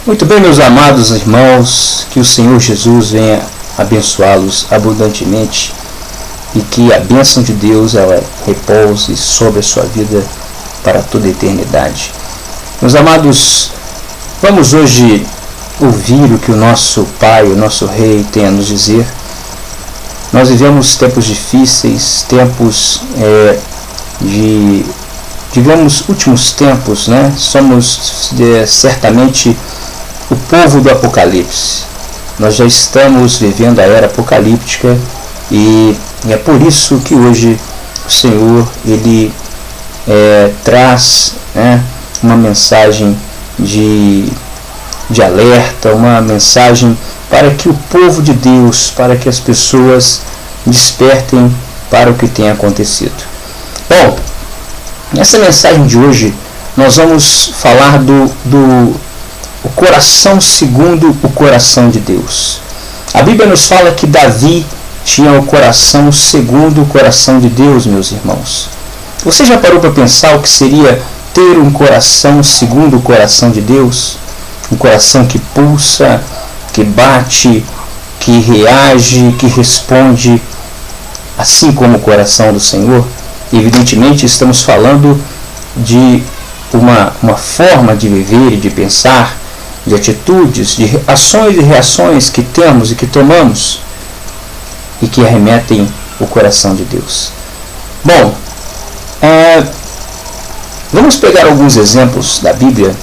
Muito bem, meus amados irmãos, que o Senhor Jesus venha abençoá-los abundantemente e que a bênção de Deus ela repouse sobre a sua vida para toda a eternidade. Meus amados, vamos hoje ouvir o que o nosso Pai, o nosso Rei tem a nos dizer. Nós vivemos tempos difíceis, tempos digamos, últimos tempos, né? Somos certamente o povo do Apocalipse. Nós já estamos vivendo a era apocalíptica e é por isso que hoje o Senhor ele traz, né, uma mensagem de alerta, uma mensagem para que o povo de Deus, para que as pessoas despertem para o que tem acontecido. Bom, nessa mensagem de hoje nós vamos falar do coração segundo o coração de Deus. A Bíblia nos fala que Davi tinha o coração segundo o coração de Deus, meus irmãos. Você já parou para pensar o que seria ter um coração segundo o coração de Deus? Um coração que pulsa, que bate, que reage, que responde, assim como o coração do Senhor? Evidentemente estamos falando de uma forma de viver e de pensar, de atitudes, de ações e reações que temos e que tomamos e que arremetem o coração de Deus. Bom, vamos pegar alguns exemplos da Bíblia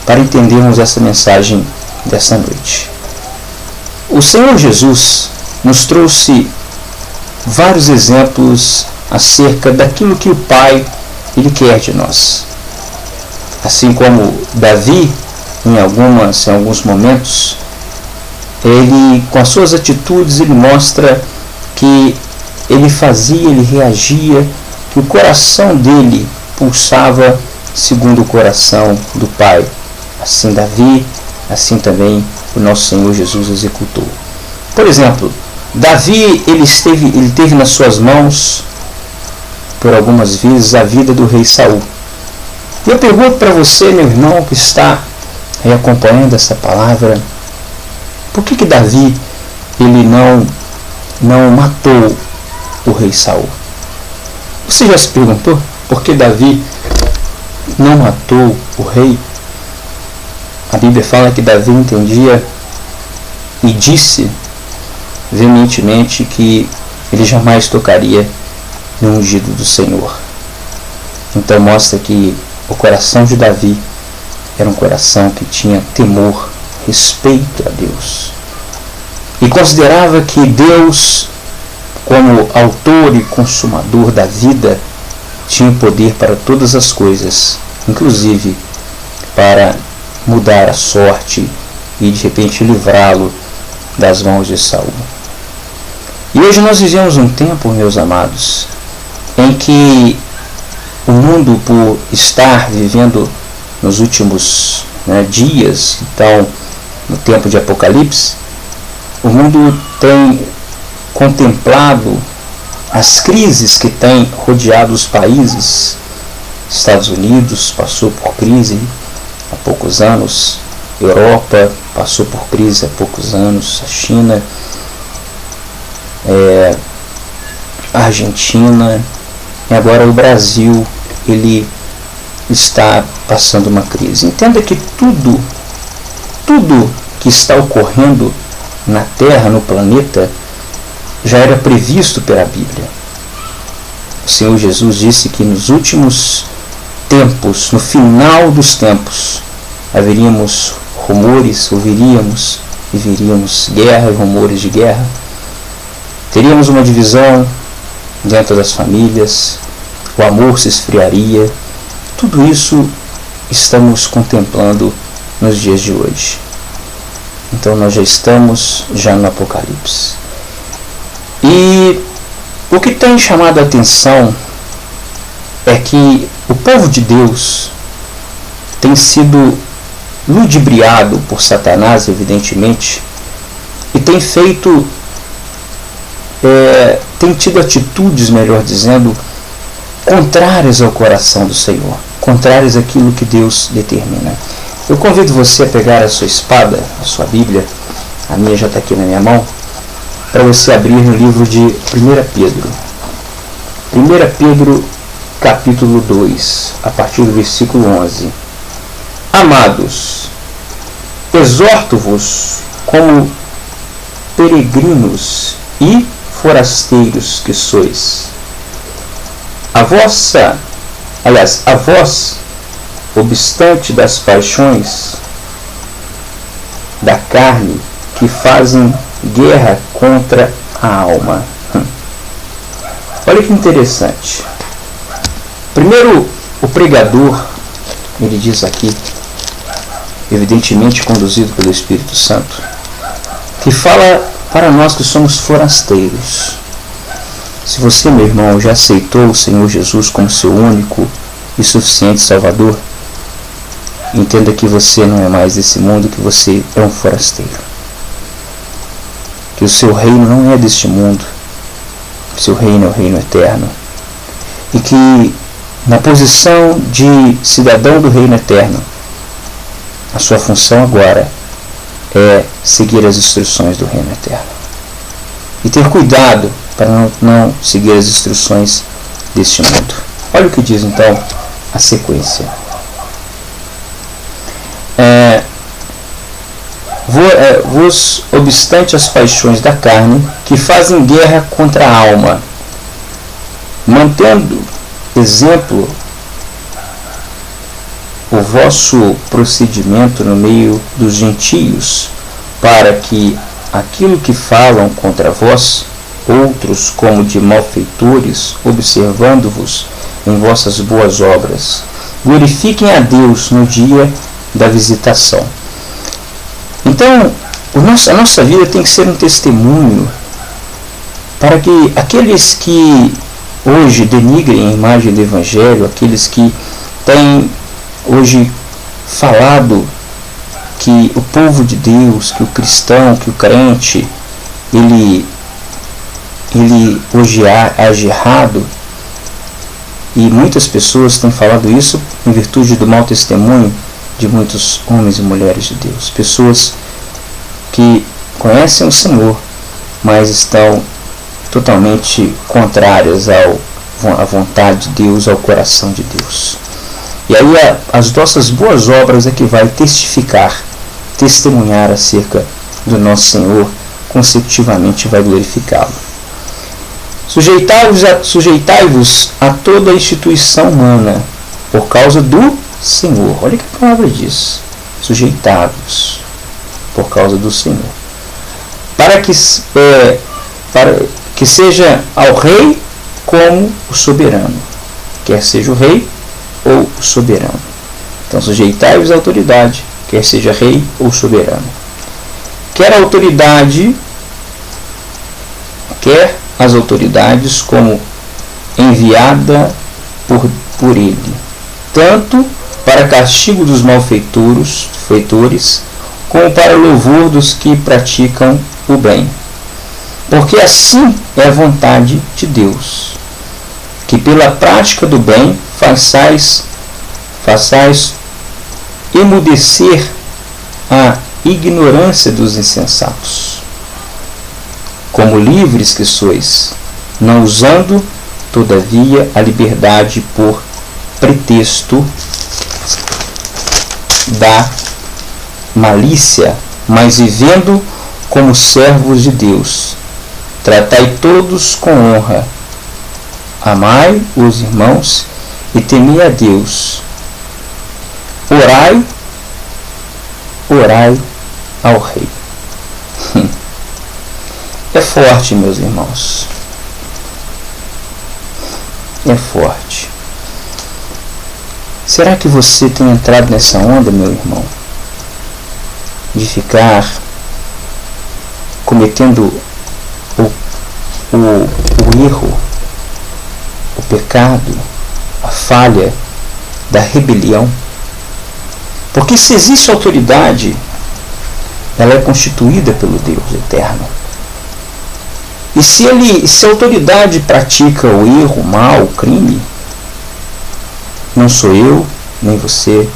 para entendermos essa mensagem dessa noite. O Senhor Jesus nos trouxe vários exemplos acerca daquilo que o Pai ele quer de nós. Assim como Davi, em alguns momentos, ele, com as suas atitudes, ele mostra que ele fazia, ele reagia, que o coração dele pulsava segundo o coração do Pai. Assim Davi, assim também o nosso Senhor Jesus executou. Por exemplo, Davi ele teve nas suas mãos, por algumas vezes, a vida do rei Saul. E eu pergunto para você, meu irmão, que está aí acompanhando essa palavra, por que Davi ele não matou o rei Saul? Você já se perguntou por que Davi não matou o rei? A Bíblia fala que Davi entendia e disse veementemente que ele jamais tocaria no ungido do Senhor. Então mostra que o coração de Davi era um coração que tinha temor, respeito a Deus. E considerava que Deus, como autor e consumador da vida, tinha poder para todas as coisas, inclusive para mudar a sorte e de repente livrá-lo das mãos de Saul. E hoje nós vivemos um tempo, meus amados, em que o mundo, por estar vivendo nos últimos dias, então no tempo de Apocalipse, o mundo tem contemplado as crises que têm rodeado os países. Estados Unidos passou por crise há poucos anos, Europa passou por crise há poucos anos, a China, a Argentina, e agora o Brasil, ele está passando uma crise. Entenda que tudo que está ocorrendo na Terra, no planeta, já era previsto pela Bíblia. O Senhor Jesus disse que nos últimos tempos, no final dos tempos, ouviríamos e veríamos guerra e rumores de guerra. Teríamos uma divisão dentro das famílias, o amor se esfriaria. Tudo isso estamos contemplando nos dias de hoje. Então nós já estamos no Apocalipse. E o que tem chamado a atenção é que o povo de Deus tem sido ludibriado por Satanás, evidentemente, e tem tido atitudes, melhor dizendo, contrárias ao coração do Senhor, contrárias àquilo que Deus determina. Eu convido você a pegar a sua espada, a sua Bíblia, a minha já está aqui na minha mão, para você abrir no livro de 1 Pedro. 1 Pedro, capítulo 2, a partir do versículo 11. Amados, exorto-vos como peregrinos e forasteiros que sois. A vós, obstante das paixões da carne que fazem guerra contra a alma. Olha que interessante. Primeiro, o pregador, ele diz aqui, evidentemente conduzido pelo Espírito Santo, que fala para nós que somos forasteiros. Se você, meu irmão, já aceitou o Senhor Jesus como seu único e suficiente Salvador, entenda que você não é mais desse mundo, que você é um forasteiro. Que o seu reino não é deste mundo, o seu reino é o reino eterno. E que na posição de cidadão do reino eterno, a sua função agora é seguir as instruções do reino eterno. E ter cuidado para não seguir as instruções deste mundo. Olha o que diz então a sequência. Vos obstante as paixões da carne, que fazem guerra contra a alma, mantendo exemplo o vosso procedimento no meio dos gentios, para que aquilo que falam contra vós, outros como de malfeitores, observando-vos em vossas boas obras, glorifiquem a Deus no dia da visitação. Então, a nossa vida tem que ser um testemunho para que aqueles que hoje denigrem a imagem do Evangelho, aqueles que têm hoje falado que o povo de Deus, que o cristão, que o crente, ele hoje age errado, e muitas pessoas têm falado isso em virtude do mau testemunho de muitos homens e mulheres de Deus, pessoas que conhecem o Senhor, mas estão totalmente contrárias à vontade de Deus, ao coração de Deus. E aí as nossas boas obras é que vai testemunhar acerca do nosso Senhor, consecutivamente vai glorificá-lo. Sujeitai-vos a toda a instituição humana, por causa do Senhor. Olha o que a palavra diz. Sujeitai-vos por causa do Senhor. Para que seja ao rei como o soberano. Quer seja o rei ou o soberano. Então, sujeitai-vos à autoridade, quer seja rei ou soberano. Quer as autoridades como enviada por ele, tanto para castigo dos malfeitores, como para louvor dos que praticam o bem. Porque assim é a vontade de Deus, que pela prática do bem façais emudecer a ignorância dos insensatos, como livres que sois, não usando, todavia, a liberdade por pretexto da malícia, mas vivendo como servos de Deus. Tratai todos com honra, amai os irmãos e temei a Deus. Orai ao Rei. É forte, meus irmãos. É forte. Será que você tem entrado nessa onda, meu irmão, de ficar cometendo o erro, o pecado, a falha da rebelião? Porque se existe autoridade, ela é constituída pelo Deus eterno. E se a autoridade pratica o erro, o mal, o crime, não sou eu, nem você,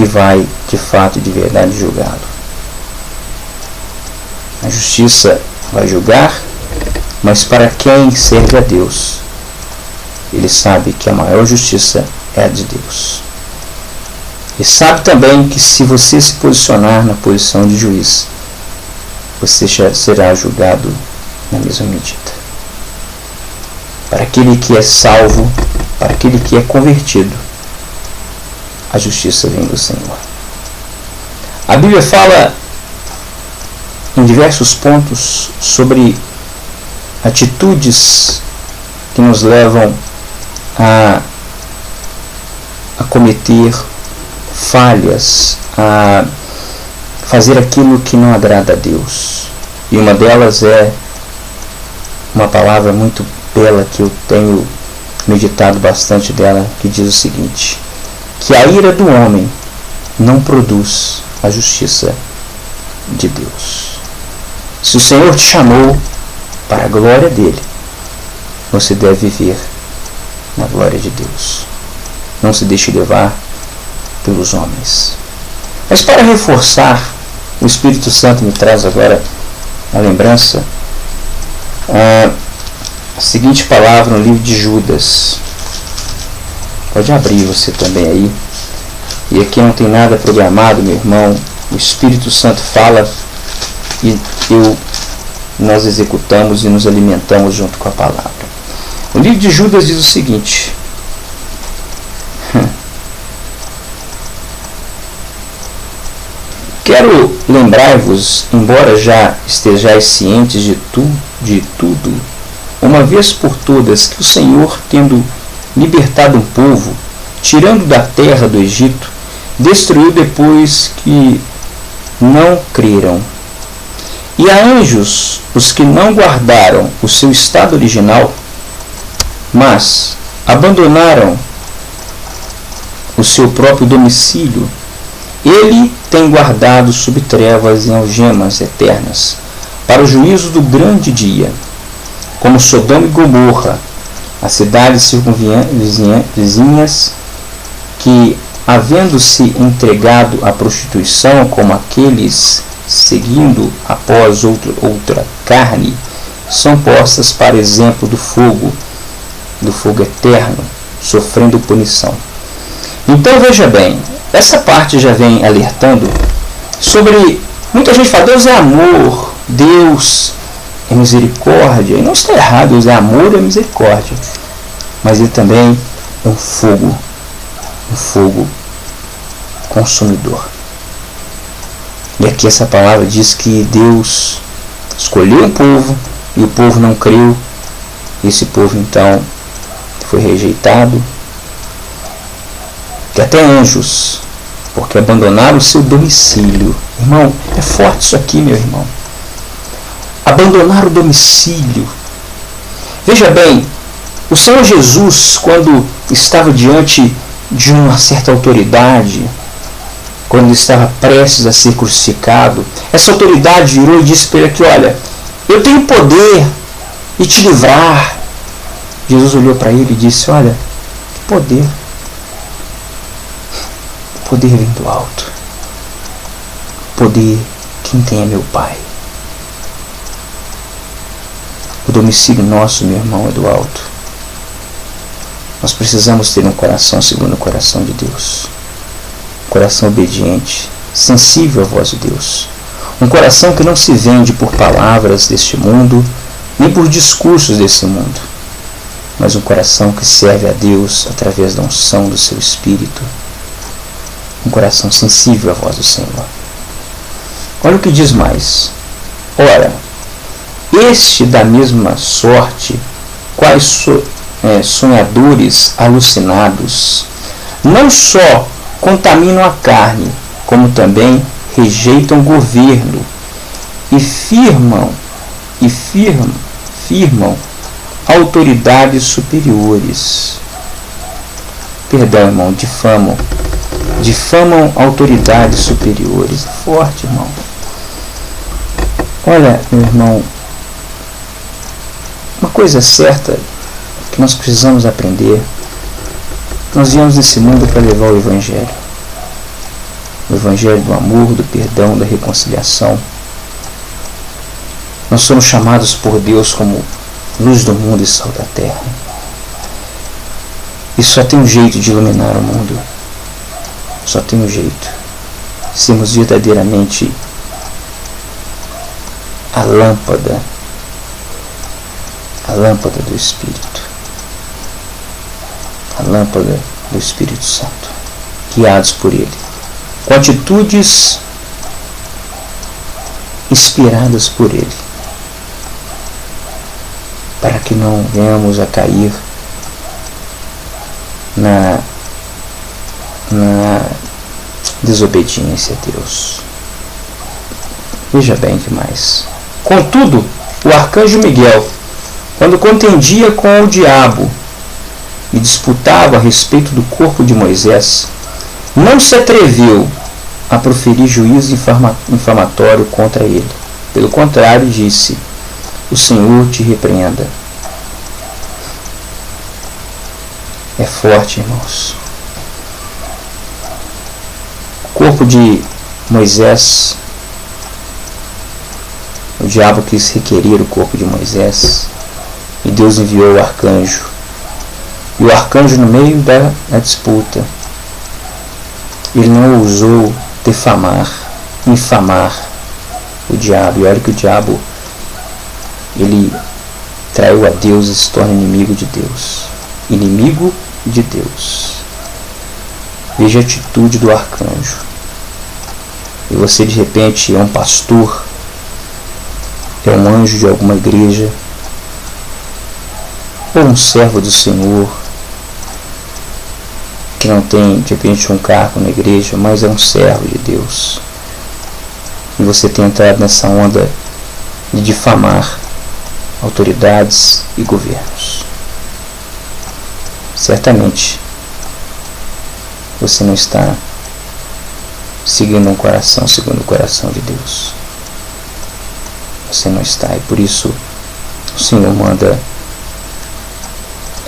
que vai, de fato e de verdade, julgá-lo. A justiça vai julgar, mas para quem serve a Deus, ele sabe que a maior justiça é a de Deus. E sabe também que se você se posicionar na posição de juiz, você será julgado na mesma medida. Para aquele que é salvo, para aquele que é convertido, a justiça vem do Senhor. A Bíblia fala em diversos pontos sobre atitudes que nos levam a cometer falhas, a fazer aquilo que não agrada a Deus. E uma delas é uma palavra muito bela que eu tenho meditado bastante dela, que diz o seguinte: que a ira do homem não produz a justiça de Deus. Se o Senhor te chamou para a glória dele, você deve viver na glória de Deus. Não se deixe levar pelos homens. Mas para reforçar, o Espírito Santo me traz agora a lembrança a seguinte palavra no livro de Judas. Pode abrir você também aí. E aqui não tem nada programado, meu irmão. O Espírito Santo fala e nós executamos e nos alimentamos junto com a palavra. O livro de Judas diz o seguinte: quero lembrar-vos, embora já estejais cientes de tudo, uma vez por todas, que o Senhor, tendo libertado um povo, tirando da terra do Egito, destruiu depois que não creram. E a anjos, os que não guardaram o seu estado original, mas abandonaram o seu próprio domicílio, ele tem guardado sob trevas e algemas eternas, para o juízo do grande dia, como Sodoma e Gomorra, as cidades circunvizinhas, que, havendo-se entregado à prostituição, como aqueles seguindo após outra carne, são postas para exemplo do fogo eterno, sofrendo punição. Então veja bem, essa parte já vem alertando sobre, muita gente fala, Deus é amor, Deus é misericórdia, e não está errado, Deus é amor e é misericórdia, mas ele também é um fogo consumidor. E aqui essa palavra diz que Deus escolheu um povo e o povo não creu. Esse povo então foi rejeitado. Que até anjos, porque abandonaram o seu domicílio. Irmão, é forte isso aqui, meu irmão. Abandonar o domicílio. Veja bem, o Senhor Jesus, quando estava diante de uma certa autoridade, quando ele estava prestes a ser crucificado, essa autoridade virou e disse para ele aqui: olha, eu tenho poder de te livrar. Jesus olhou para ele e disse: olha, que poder? O poder vem do alto. O poder quem tem é meu Pai. O domicílio nosso, meu irmão, é do alto. Nós precisamos ter um coração segundo o coração de Deus. Um coração obediente, sensível à voz de Deus. Um coração que não se vende por palavras deste mundo, nem por discursos desse mundo, mas um coração que serve a Deus através da unção do seu Espírito. Um coração sensível à voz do Senhor. Olha o que diz mais. Ora, este da mesma sorte, quais sonhadores alucinados, não só contaminam a carne, como também rejeitam o governo e firmam autoridades superiores. Perdão, irmão, difamam autoridades superiores. É forte, irmão. Olha, meu irmão, uma coisa certa que nós precisamos aprender: nós viemos nesse mundo para levar o Evangelho. o Evangelho do amor, do perdão, da reconciliação. Nós somos chamados por Deus como luz do mundo e sal da terra. E só tem um jeito de iluminar o mundo. Só tem um jeito. Sermos verdadeiramente a lâmpada do Espírito. A lâmpada do Espírito Santo. Guiados por Ele. Com atitudes inspiradas por Ele. Para que não venhamos a cair na desobediência a Deus. Veja bem que mais. Contudo, o arcanjo Miguel, quando contendia com o diabo e disputava a respeito do corpo de Moisés, não se atreveu a proferir juízo infamatório contra ele. Pelo contrário, disse: o Senhor te repreenda. É forte, irmãos. O corpo de Moisés, o diabo quis requerer o corpo de Moisés, e Deus enviou o arcanjo. E o arcanjo, no meio da disputa, ele não ousou infamar o diabo. E olha que o diabo, ele traiu a Deus e se torna inimigo de Deus. Inimigo de Deus. Veja a atitude do arcanjo. E você de repente é um pastor, é um anjo de alguma igreja, ou um servo do Senhor, que não tem de repente um cargo na igreja, mas é um servo de Deus. E você tem entrado nessa onda de difamar autoridades e governos. Certamente você não está seguindo o coração de Deus. Você não está, e por isso o Senhor manda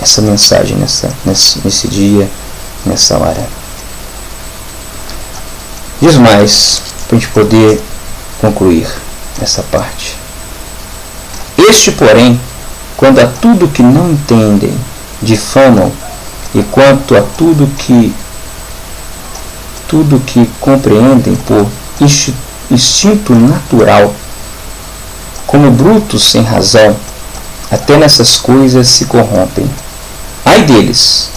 essa mensagem nesse dia, nessa hora. Diz mais, para a gente poder concluir essa parte. Este, porém, quando a tudo que não entendem, difamam, e quanto a tudo que compreendem por instinto natural, como brutos sem razão, até nessas coisas se corrompem. Ai deles,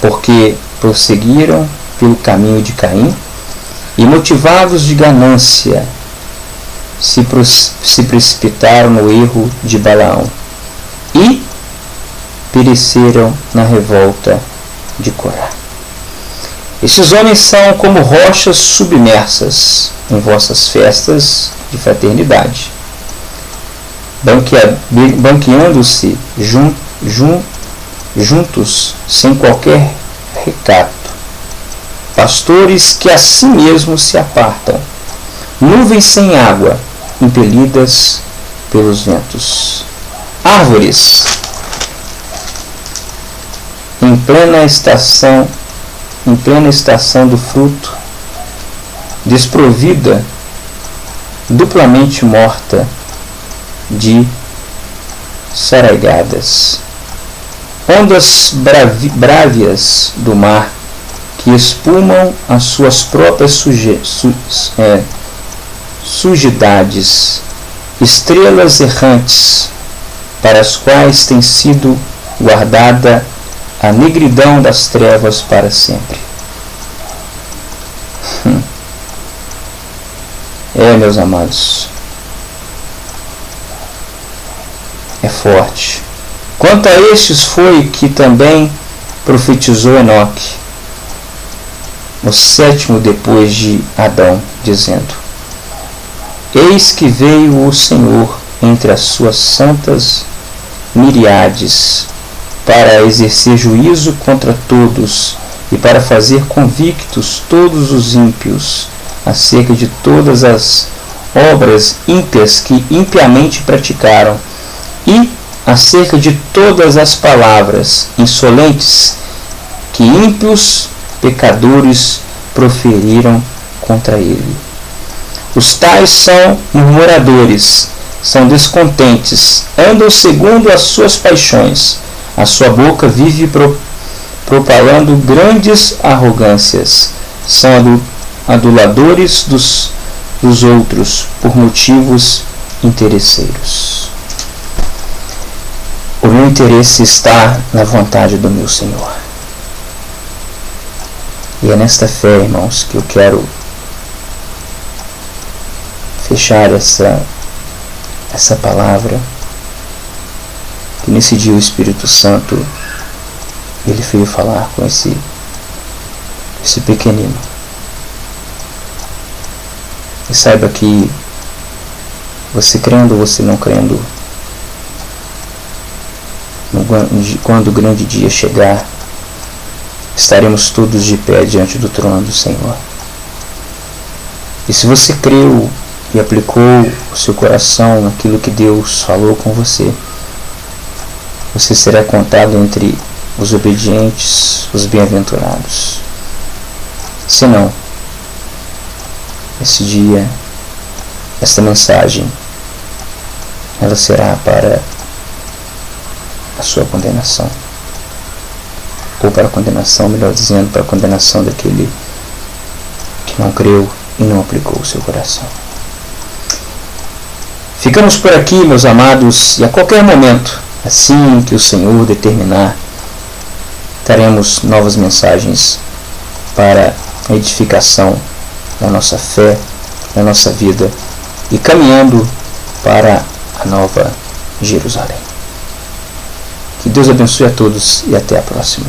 porque prosseguiram pelo caminho de Caim, e motivados de ganância, se precipitaram no erro de Balaão, e pereceram na revolta de Corá. Estes homens são como rochas submersas em vossas festas de fraternidade, banqueando-se juntos sem qualquer recato, pastores que a si mesmos se apartam, nuvens sem água, impelidas pelos ventos, árvores em plena estação do fruto, desprovida, duplamente morta de saraigadas, ondas brávias do mar que espumam as suas próprias sujidades, estrelas errantes para as quais tem sido guardada a negridão das trevas para sempre. Meus amados, é forte. Quanto a estes foi que também profetizou Enoque, o sétimo depois de Adão, dizendo: eis que veio o Senhor entre as suas santas miríades, para exercer juízo contra todos e para fazer convictos todos os ímpios acerca de todas as obras ímpias que impiamente praticaram, e acerca de todas as palavras insolentes que ímpios pecadores proferiram contra ele. Os tais são murmuradores, são descontentes, andam segundo as suas paixões. A sua boca vive propalando grandes arrogâncias. São aduladores dos outros por motivos interesseiros. O meu interesse está na vontade do meu Senhor. E é nesta fé, irmãos, que eu quero fechar essa palavra, que nesse dia o Espírito Santo ele veio falar com esse pequenino. E saiba que você crendo ou você não crendo, quando o grande dia chegar, estaremos todos de pé diante do trono do Senhor. E se você creu e aplicou o seu coração naquilo que Deus falou com você, você será contado entre os obedientes, os bem-aventurados. Se não, esse dia, esta mensagem, ela será para a sua condenação. Ou para a condenação, melhor dizendo, para a condenação daquele que não creu e não aplicou o seu coração. Ficamos por aqui, meus amados, e a qualquer momento, assim que o Senhor determinar, teremos novas mensagens para a edificação da nossa fé, da nossa vida e caminhando para a nova Jerusalém. Que Deus abençoe a todos e até a próxima.